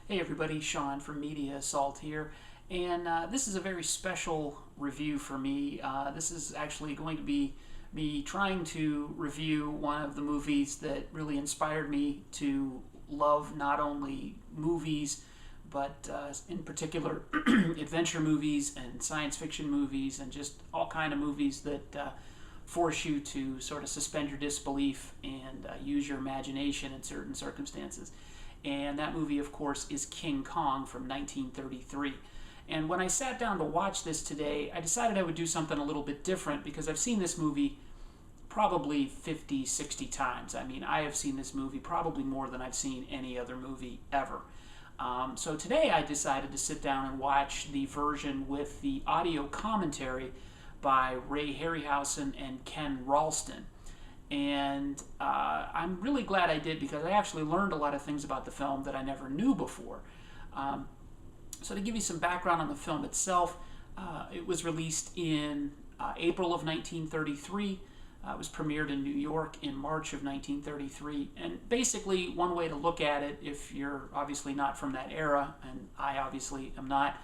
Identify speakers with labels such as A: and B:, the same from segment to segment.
A: Hey everybody, Sean from Media Assault here, and this is a very special review for me. This is actually going to be me trying to review one of the movies that really inspired me to love not only movies, but in particular adventure movies and science fiction movies and just all kind of movies that force you to sort of suspend your disbelief and use your imagination in certain circumstances. And that movie, of course, is King Kong from 1933. And when I sat down to watch this today, I decided I would do something a little bit different because I've seen this movie probably 50, 60 times. I mean, I have seen this movie probably more than I've seen any other movie ever. So today I decided to sit down and watch the version with the audio commentary by Ray Harryhausen and Ken Ralston. And I'm really glad I did because I actually learned a lot of things about the film that I never knew before. So to give you some background on the film itself, it was released in April of 1933. It was premiered in New York in March of 1933. And basically, one way to look at it, if you're obviously not from that era, and I obviously am not,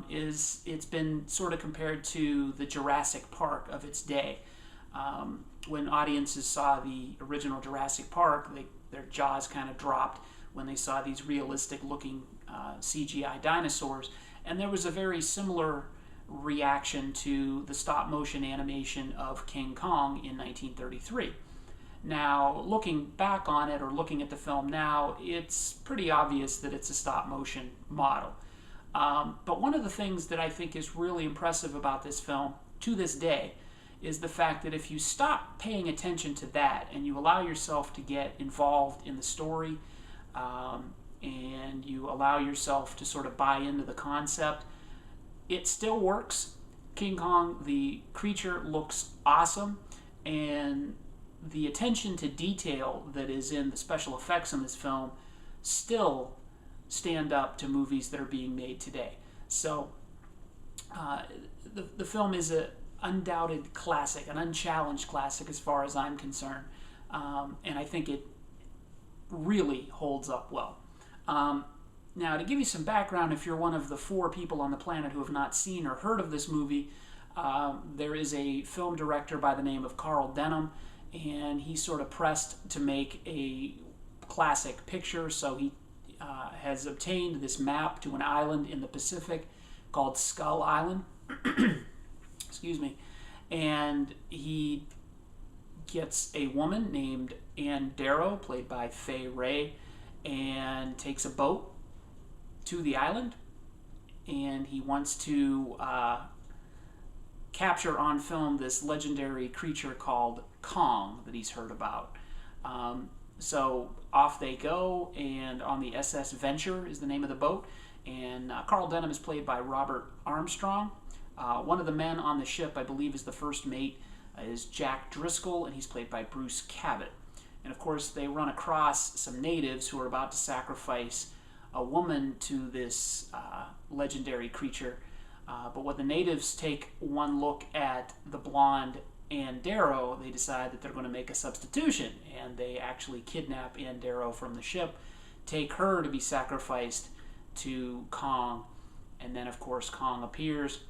A: is it's been sort of compared to the Jurassic Park of its day. When audiences saw the original Jurassic Park, their jaws kind of dropped when they saw these realistic looking CGI dinosaurs. And there was a very similar reaction to the stop motion animation of King Kong in 1933. Now, looking back on it or looking at the film now, it's pretty obvious that it's a stop motion model. But one of the things that I think is really impressive about this film to this day is the fact that if you stop paying attention to that and you allow yourself to get involved in the story and you allow yourself to sort of buy into the concept, it still works. King Kong, the creature, looks awesome, and the attention to detail that is in the special effects in this film still stand up to movies that are being made today. So the film is an undoubted classic, an unchallenged classic as far as I'm concerned, and I think it really holds up well. Now, to give you some background, if you're one of the 4 people on the planet who have not seen or heard of this movie, there is a film director by the name of Carl Denham, and he's sort of pressed to make a classic picture, so he has obtained this map to an island in the Pacific called Skull Island. Excuse me. And he gets a woman named Ann Darrow, played by Fay Wray, and takes a boat to the island, and he wants to capture on film this legendary creature called Kong that he's heard about. So off they go, and on the SS Venture is the name of the boat, and Carl Denham is played by Robert Armstrong. One of the men on the ship, I believe, is the first mate, is Jack Driscoll, and he's played by Bruce Cabot. And of course, they run across some natives who are about to sacrifice a woman to this legendary creature. But when the natives take one look at the blonde Ann Darrow, they decide that they're going to make a substitution, and they actually kidnap Ann Darrow from the ship, take her to be sacrificed to Kong, and then of course Kong appears,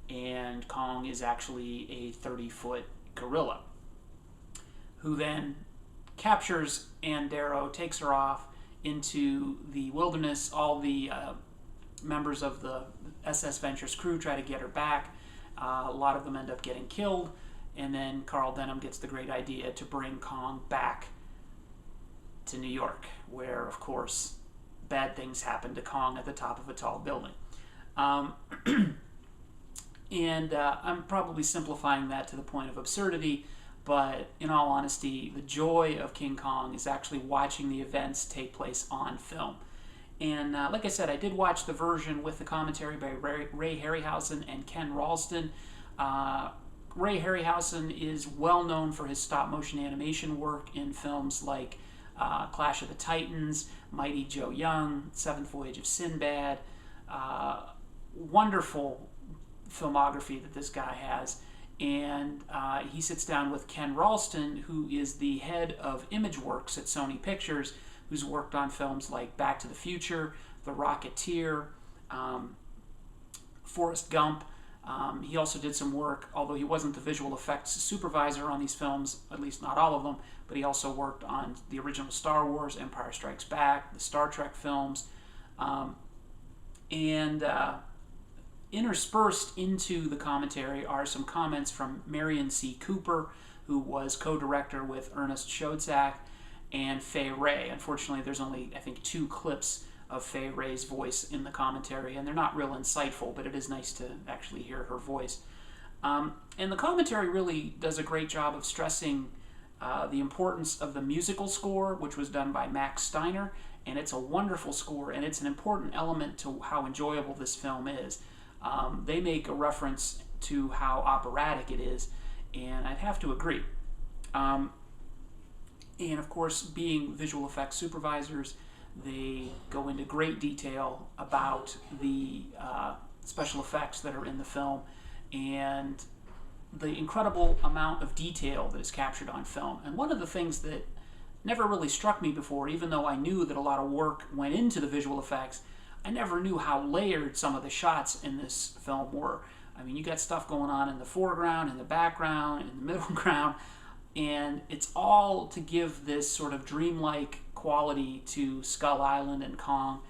A: and Kong is actually a 30-foot gorilla, who then captures Ann Darrow, takes her off into the wilderness. All the members of the SS Venture's crew try to get her back. A lot of them end up getting killed, and then Carl Denham gets the great idea to bring Kong back to New York, where, of course, bad things happen to Kong at the top of a tall building. And I'm probably simplifying that to the point of absurdity, but in all honesty, the joy of King Kong is actually watching the events take place on film. And like I said, I did watch the version with the commentary by Ray Harryhausen and Ken Ralston. Ray Harryhausen is well known for his stop-motion animation work in films like Clash of the Titans, Mighty Joe Young, Seventh Voyage of Sinbad. Wonderful filmography that this guy has. And he sits down with Ken Ralston, who is the head of ImageWorks at Sony Pictures, who's worked on films like Back to the Future, The Rocketeer, Forrest Gump. He also did some work, although he wasn't the visual effects supervisor on these films, at least not all of them, but he also worked on the original Star Wars, Empire Strikes Back, the Star Trek films, and interspersed into the commentary are some comments from Marion C. Cooper, who was co-director with Ernest Schoedsack, and Fay Wray. Unfortunately, there's only, I think, 2 clips of Fay Wray's voice in the commentary, and they're not real insightful, but it is nice to actually hear her voice. And the commentary really does a great job of stressing the importance of the musical score, which was done by Max Steiner, and it's a wonderful score, and it's an important element to how enjoyable this film is. They make a reference to how operatic it is, and I'd have to agree. And of course, being visual effects supervisors, they go into great detail about the special effects that are in the film and the incredible amount of detail that is captured on film. And one of the things that never really struck me before, even though I knew that a lot of work went into the visual effects, I never knew how layered some of the shots in this film were. I mean, you got stuff going on in the foreground, in the background, in the middle ground, and it's all to give this sort of dreamlike quality to Skull Island and Kong,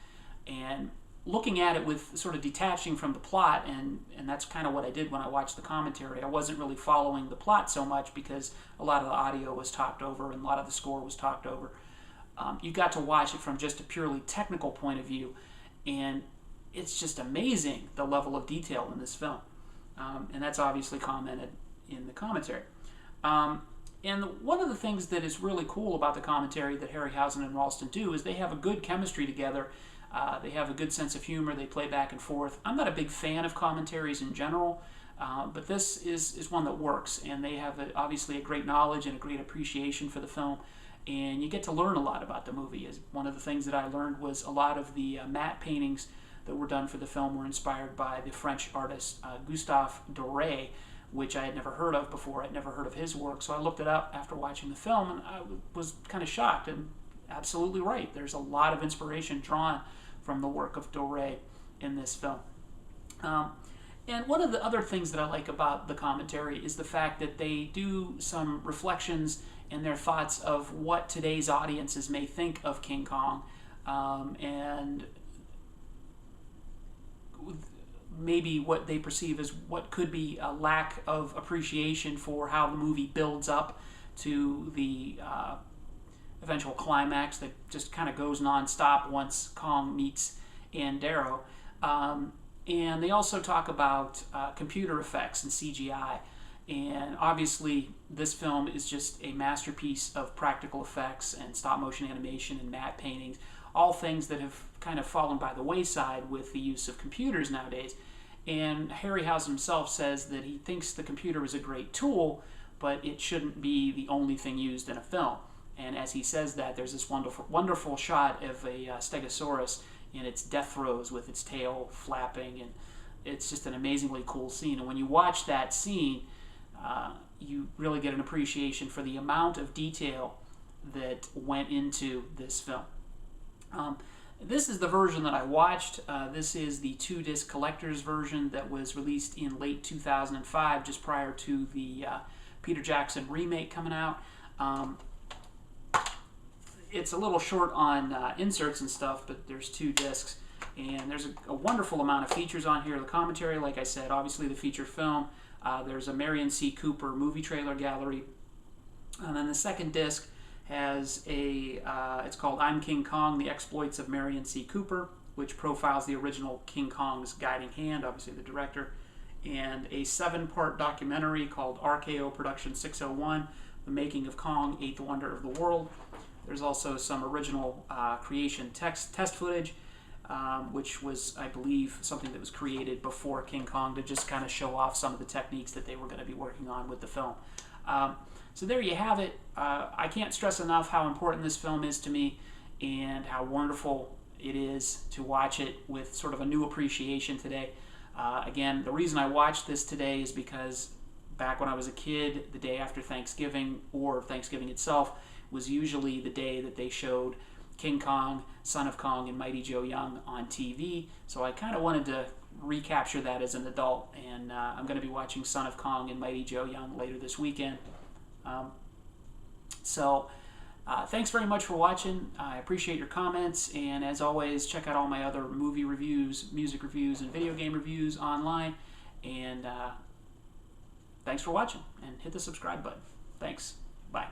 A: and looking at it with sort of detaching from the plot, and that's kind of what I did when I watched the commentary. I wasn't really following the plot so much because a lot of the audio was talked over and a lot of the score was talked over. You got to watch it from just a purely technical point of view, and it's just amazing the level of detail in this film. And that's obviously commented in the commentary. And one of the things that is really cool about the commentary that Harryhausen and Ralston do is they have a good chemistry together. They have a good sense of humor. They play back and forth. I'm not a big fan of commentaries in general, but this is one that works. And they have obviously a great knowledge and a great appreciation for the film. And you get to learn a lot about the movie. One of the things that I learned was a lot of the matte paintings that were done for the film were inspired by the French artist Gustave Doré, which I had never heard of before. I'd never heard of his work, so I looked it up after watching the film, and I was kind of shocked, and absolutely right. There's a lot of inspiration drawn from the work of Doré in this film. And one of the other things that I like about the commentary is the fact that they do some reflections and their thoughts of what today's audiences may think of King Kong, and maybe what they perceive as what could be a lack of appreciation for how the movie builds up to the eventual climax that just kind of goes non-stop once Kong meets Andero. And they also talk about computer effects and CGI. And obviously, this film is just a masterpiece of practical effects and stop-motion animation and matte paintings, all things that have kind of fallen by the wayside with the use of computers nowadays. And Harryhausen himself says that he thinks the computer is a great tool, but it shouldn't be the only thing used in a film. And as he says that, there's this wonderful shot of a Stegosaurus in its death throes with its tail flapping, and it's just an amazingly cool scene. And when you watch that scene, you really get an appreciation for the amount of detail that went into this film. This is the version that I watched. This is the 2-disc collector's version that was released in late 2005, just prior to the Peter Jackson remake coming out. It's a little short on inserts and stuff, but there's 2 discs, and there's a wonderful amount of features on here. The commentary, like I said, obviously the feature film. There's a Marion C. Cooper movie trailer gallery. And then the second disc has it's called I'm King Kong, The Exploits of Marion C. Cooper, which profiles the original King Kong's guiding hand, obviously the director, and a 7-part documentary called RKO Production 601, The Making of Kong, Eighth Wonder of the World. There's also some original creation test footage, which was, I believe, something that was created before King Kong to just kind of show off some of the techniques that they were going to be working on with the film. So there you have it. I can't stress enough how important this film is to me and how wonderful it is to watch it with sort of a new appreciation today. Again, the reason I watched this today is because back when I was a kid, the day after Thanksgiving or Thanksgiving itself was usually the day that they showed King Kong, Son of Kong, and Mighty Joe Young on TV. So I kind of wanted to recapture that as an adult, and I'm going to be watching Son of Kong and Mighty Joe Young later this weekend. Thanks very much for watching. I appreciate your comments, and as always, check out all my other movie reviews, music reviews, and video game reviews online. And thanks for watching, and hit the subscribe button. Thanks. Bye.